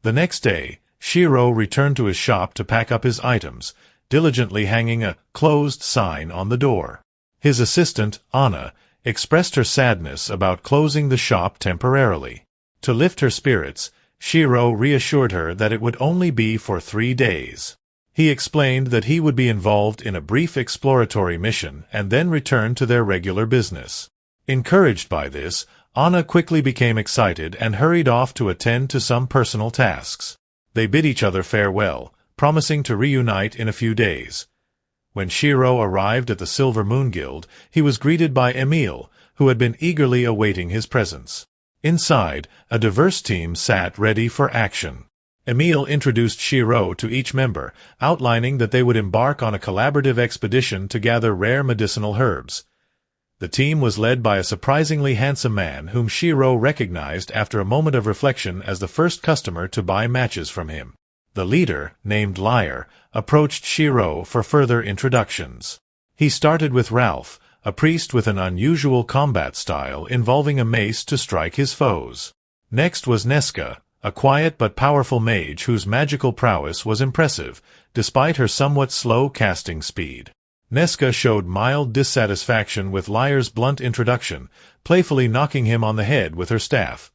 The next day, Shiro returned to his shop to pack up his items, diligently hanging a closed sign on the door. His assistant, Anna, expressed her sadness about closing the shop temporarily. To lift her spirits, Shiro reassured her that it would only be for 3 days. He explained that he would be involved in a brief exploratory mission and then return to their regular business. Encouraged by this, Anna quickly became excited and hurried off to attend to some personal tasks. They bid each other farewell, promising to reunite in a few days. When Shiro arrived at the Silver Moon Guild, he was greeted by Emile, who had been eagerly awaiting his presence. Inside, a diverse team sat ready for action. Emile introduced Shiro to each member, outlining that they would embark on a collaborative expedition to gather rare medicinal herbs. The team was led by a surprisingly handsome man whom Shiro recognized after a moment of reflection as the first customer to buy matches from him. The leader, named Liar, approached Shiro for further introductions. He started with Ralph, a priest with an unusual combat style involving a mace to strike his foes. Next was Neska, a quiet but powerful mage whose magical prowess was impressive, despite her somewhat slow casting speed. Neska showed mild dissatisfaction with Liar's blunt introduction, playfully knocking him on the head with her staff.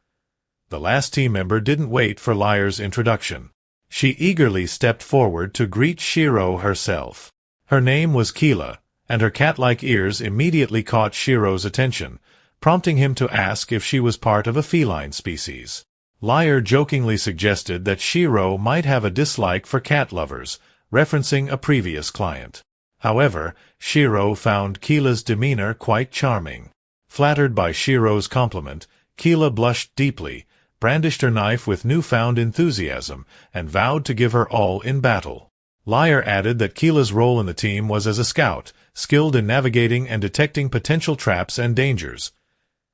The last team member didn't wait for Liar's introduction. She eagerly stepped forward to greet Shiro herself. Her name was Keela, and her cat-like ears immediately caught Shiro's attention, prompting him to ask if she was part of a feline species. Liar jokingly suggested that Shiro might have a dislike for cat lovers, referencing a previous client. However, Shiro found Keela's demeanor quite charming. Flattered by Shiro's compliment, Keela blushed deeply, brandished her knife with newfound enthusiasm, and vowed to give her all in battle. Liar added that Keela's role in the team was as a scout, skilled in navigating and detecting potential traps and dangers.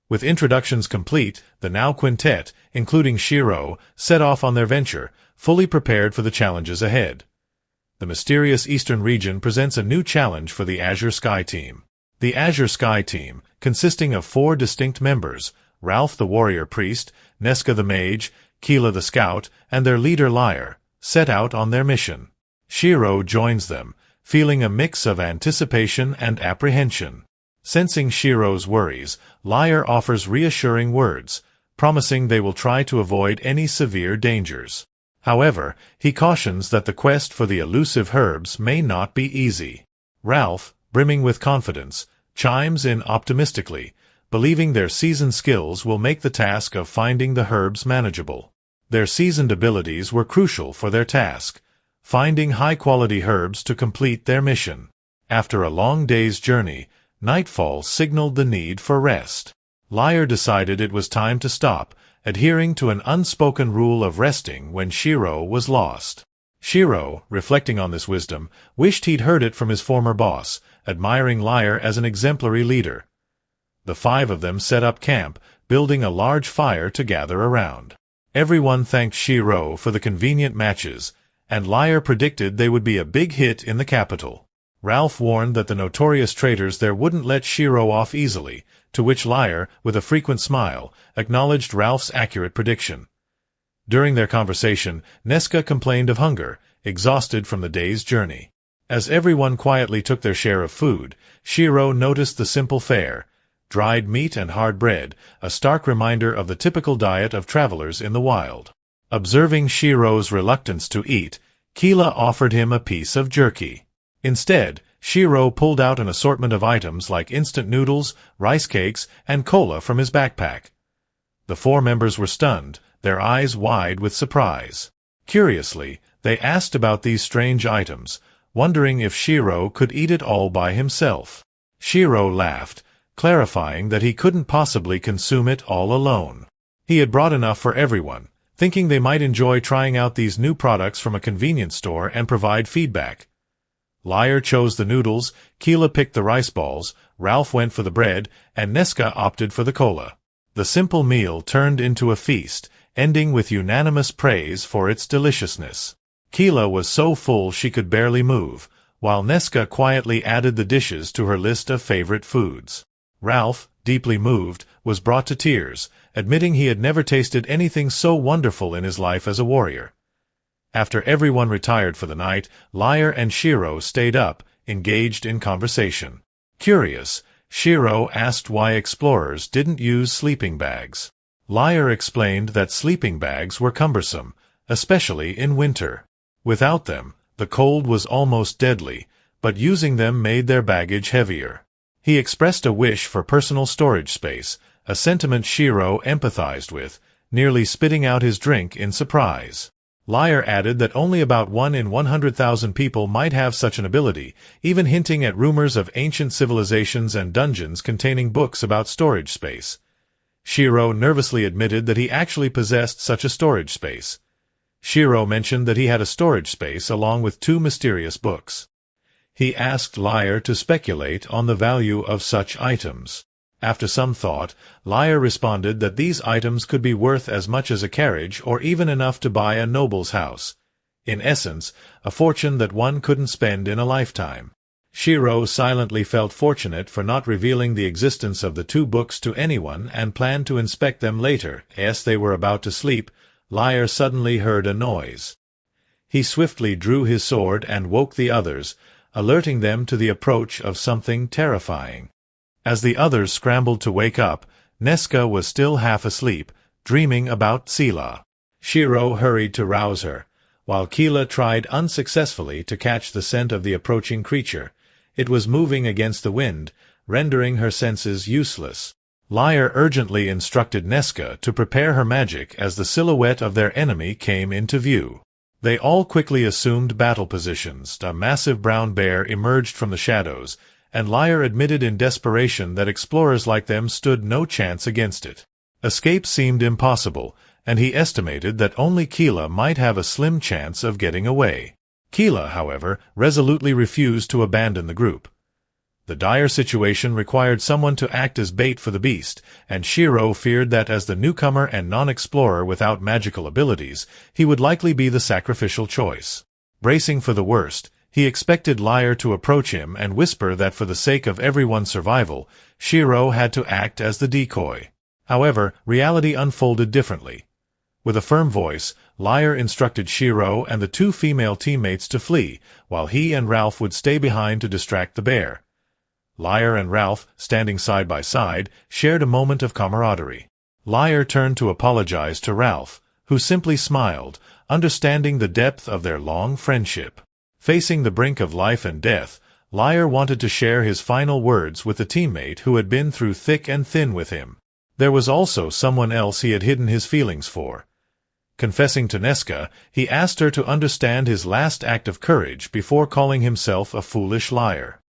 With introductions complete, the now quintet, including Shiro, set off on their venture, fully prepared for the challenges ahead. The mysterious Eastern region presents a new challenge for the Azure Sky Team. The Azure Sky Team, consisting of 4 distinct members, Ralph the warrior priest, Neska the mage, Keela the scout, and their leader Liar, set out on their mission. Shiro joins them, feeling a mix of anticipation and apprehension. Sensing Shiro's worries, Liar offers reassuring words, promising they will try to avoid any severe dangers. However, he cautions that the quest for the elusive herbs may not be easy. Ralph, brimming with confidence, chimes in optimistically, believing their seasoned skills will make the task of finding the herbs manageable. Their seasoned abilities were crucial for their task, finding high-quality herbs to complete their mission. After a long day's journey, nightfall signaled the need for rest. Liar decided it was time to stop, adhering to an unspoken rule of resting when Shiro was lost. Shiro, reflecting on this wisdom, wished he'd heard it from his former boss, admiring Liar as an exemplary leader. The 5 of them set up camp, building a large fire to gather around. Everyone thanked Shiro for the convenient matches, and Liar predicted they would be a big hit in the capital. Ralph warned that the notorious traitors there wouldn't let Shiro off easily, to which Liar, with a frequent smile, acknowledged Ralph's accurate prediction. During their conversation, Neska complained of hunger, exhausted from the day's journey. As everyone quietly took their share of food, Shiro noticed the simple fare: dried meat and hard bread, a stark reminder of the typical diet of travelers in the wild. Observing Shiro's reluctance to eat, Keela offered him a piece of jerky. Instead, Shiro pulled out an assortment of items like instant noodles, rice cakes, and cola from his backpack. The 4 members were stunned, their eyes wide with surprise. Curiously, they asked about these strange items, wondering if Shiro could eat it all by himself. Shiro laughed, clarifying that he couldn't possibly consume it all alone. He had brought enough for everyone, thinking they might enjoy trying out these new products from a convenience store and provide feedback. Liar chose the noodles, Keela picked the rice balls, Ralph went for the bread, and Neska opted for the cola. The simple meal turned into a feast, ending with unanimous praise for its deliciousness. Keela was so full she could barely move, while Neska quietly added the dishes to her list of favorite foods. Ralph, deeply moved, was brought to tears, admitting he had never tasted anything so wonderful in his life as a warrior. After everyone retired for the night, Liar and Shiro stayed up, engaged in conversation. Curious, Shiro asked why explorers didn't use sleeping bags. Liar explained that sleeping bags were cumbersome, especially in winter. Without them, the cold was almost deadly, but using them made their baggage heavier. He expressed a wish for personal storage space, a sentiment Shiro empathized with, nearly spitting out his drink in surprise. Liar added that only about 1 in 100,000 people might have such an ability, even hinting at rumors of ancient civilizations and dungeons containing books about storage space. Shiro nervously admitted that he actually possessed such a storage space. Shiro mentioned that he had a storage space along with 2 mysterious books. He asked Liar to speculate on the value of such items. After some thought, Liar responded that these items could be worth as much as a carriage or even enough to buy a noble's house. In essence, a fortune that one couldn't spend in a lifetime. Shiro silently felt fortunate for not revealing the existence of the 2 books to anyone and planned to inspect them later. As they were about to sleep, Liar suddenly heard a noise. He swiftly drew his sword and woke the others, alerting them to the approach of something terrifying. As the others scrambled to wake up, Nesca was still half asleep, dreaming about Sela. Shiro hurried to rouse her, while Keela tried unsuccessfully to catch the scent of the approaching creature. It was moving against the wind, rendering her senses useless. Liar urgently instructed Nesca to prepare her magic as the silhouette of their enemy came into view. They all quickly assumed battle positions. A massive brown bear emerged from the shadows, and Liar admitted in desperation that explorers like them stood no chance against it. Escape seemed impossible, and he estimated that only Keela might have a slim chance of getting away. Keela, however, resolutely refused to abandon the group. The dire situation required someone to act as bait for the beast, and Shiro feared that as the newcomer and non-explorer without magical abilities, he would likely be the sacrificial choice. Bracing for the worst, he expected Liar to approach him and whisper that for the sake of everyone's survival, Shiro had to act as the decoy. However, reality unfolded differently. With a firm voice, Liar instructed Shiro and the 2 female teammates to flee, while he and Ralph would stay behind to distract the bear. Liar and Ralph, standing side by side, shared a moment of camaraderie. Liar turned to apologize to Ralph, who simply smiled, understanding the depth of their long friendship. Facing the brink of life and death, Liar wanted to share his final words with the teammate who had been through thick and thin with him. There was also someone else he had hidden his feelings for. Confessing to Nesca, he asked her to understand his last act of courage before calling himself a foolish liar.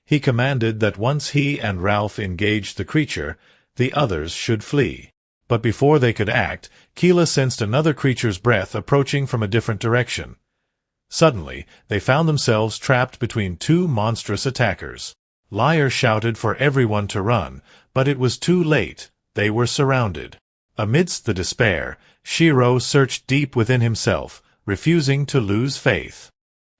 He commanded that once he and Ralph engaged the creature, the others should flee. But before they could act, Keela sensed another creature's breath approaching from a different direction. Suddenly, they found themselves trapped between 2 monstrous attackers. Liar shouted for everyone to run, but it was too late. They were surrounded. Amidst the despair, Shiro searched deep within himself, refusing to lose faith.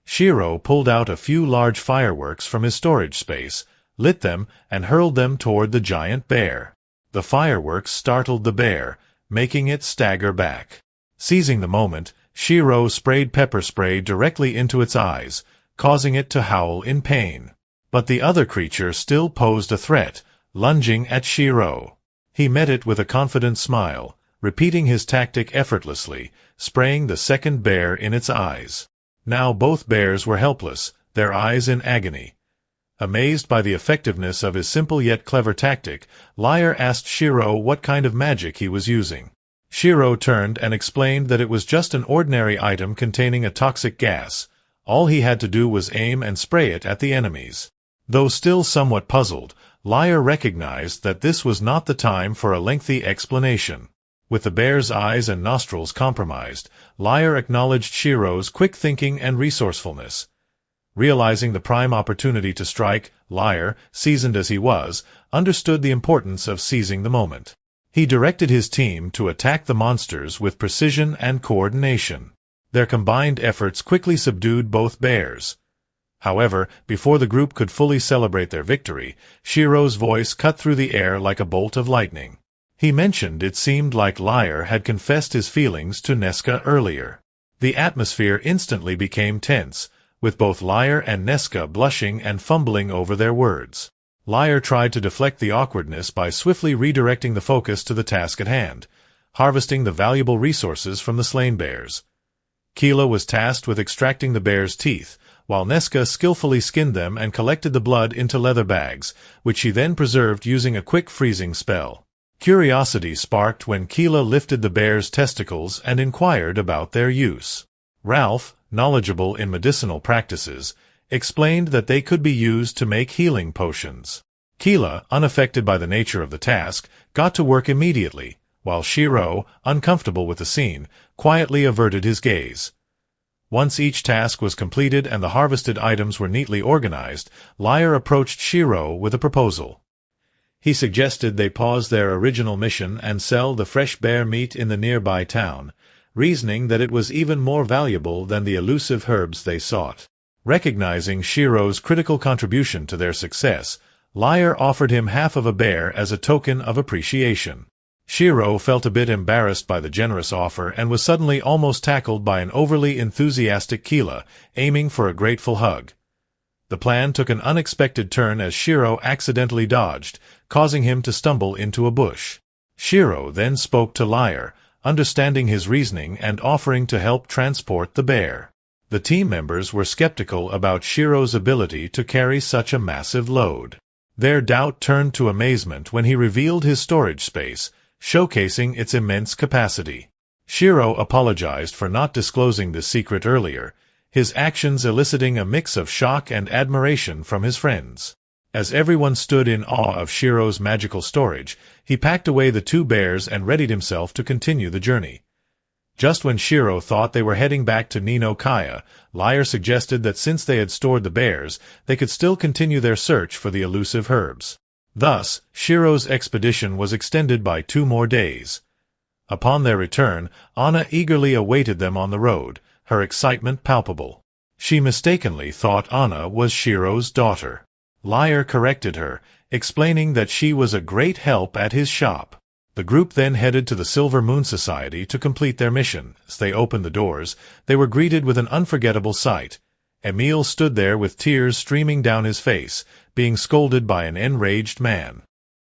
Shiro pulled out a few large fireworks from his storage space, lit them, and hurled them toward the giant bear. The fireworks startled the bear, making it stagger back. Seizing the moment, Shiro sprayed pepper spray directly into its eyes, causing it to howl in pain. But the other creature still posed a threat, lunging at Shiro. He met it with a confident smile, repeating his tactic effortlessly, spraying the second bear in its eyes. Now both bears were helpless, their eyes in agony. Amazed by the effectiveness of his simple yet clever tactic, Liar asked Shiro what kind of magic he was using. Shiro turned and explained that it was just an ordinary item containing a toxic gas. All he had to do was aim and spray it at the enemies. Though still somewhat puzzled, Liar recognized that this was not the time for a lengthy explanation. With the bear's eyes and nostrils compromised, Liar acknowledged Shiro's quick thinking and resourcefulness. Realizing the prime opportunity to strike, Liar, seasoned as he was, understood the importance of seizing the moment. He directed his team to attack the monsters with precision and coordination. Their combined efforts quickly subdued both bears. However, before the group could fully celebrate their victory, Shiro's voice cut through the air like a bolt of lightning. He mentioned it seemed like Liar had confessed his feelings to Nesca earlier. The atmosphere instantly became tense, with both Liar and Nesca blushing and fumbling over their words. Liar tried to deflect the awkwardness by swiftly redirecting the focus to the task at hand, harvesting the valuable resources from the slain bears. Keela was tasked with extracting the bears' teeth, while Nesca skillfully skinned them and collected the blood into leather bags, which she then preserved using a quick freezing spell. Curiosity sparked when Keela lifted the bears' testicles and inquired about their use. Ralph, knowledgeable in medicinal practices, explained that they could be used to make healing potions. Keela, unaffected by the nature of the task, got to work immediately, while Shiro, uncomfortable with the scene, quietly averted his gaze. Once each task was completed and the harvested items were neatly organized, Liar approached Shiro with a proposal. He suggested they pause their original mission and sell the fresh bear meat in the nearby town, reasoning that it was even more valuable than the elusive herbs they sought. Recognizing Shiro's critical contribution to their success, Liar offered him half of a bear as a token of appreciation. Shiro felt a bit embarrassed by the generous offer and was suddenly almost tackled by an overly enthusiastic Keela, aiming for a grateful hug. The plan took an unexpected turn as Shiro accidentally dodged, causing him to stumble into a bush. Shiro then spoke to Liar, understanding his reasoning and offering to help transport the bear. The team members were skeptical about Shiro's ability to carry such a massive load. Their doubt turned to amazement when he revealed his storage space, showcasing its immense capacity. Shiro apologized for not disclosing this secret earlier, his actions eliciting a mix of shock and admiration from his friends. As everyone stood in awe of Shiro's magical storage, he packed away the two bears and readied himself to continue the journey. Just when Shiro thought they were heading back to Nino Kaya, Liar suggested that since they had stored the bears, they could still continue their search for the elusive herbs. Thus, Shiro's expedition was extended by 2 more days. Upon their return, Anna eagerly awaited them on the road, her excitement palpable. She mistakenly thought Anna was Shiro's daughter. Liar corrected her, explaining that she was a great help at his shop. The group then headed to the Silver Moon Society to complete their mission. As they opened the doors, they were greeted with an unforgettable sight. Emile stood there with tears streaming down his face, being scolded by an enraged man.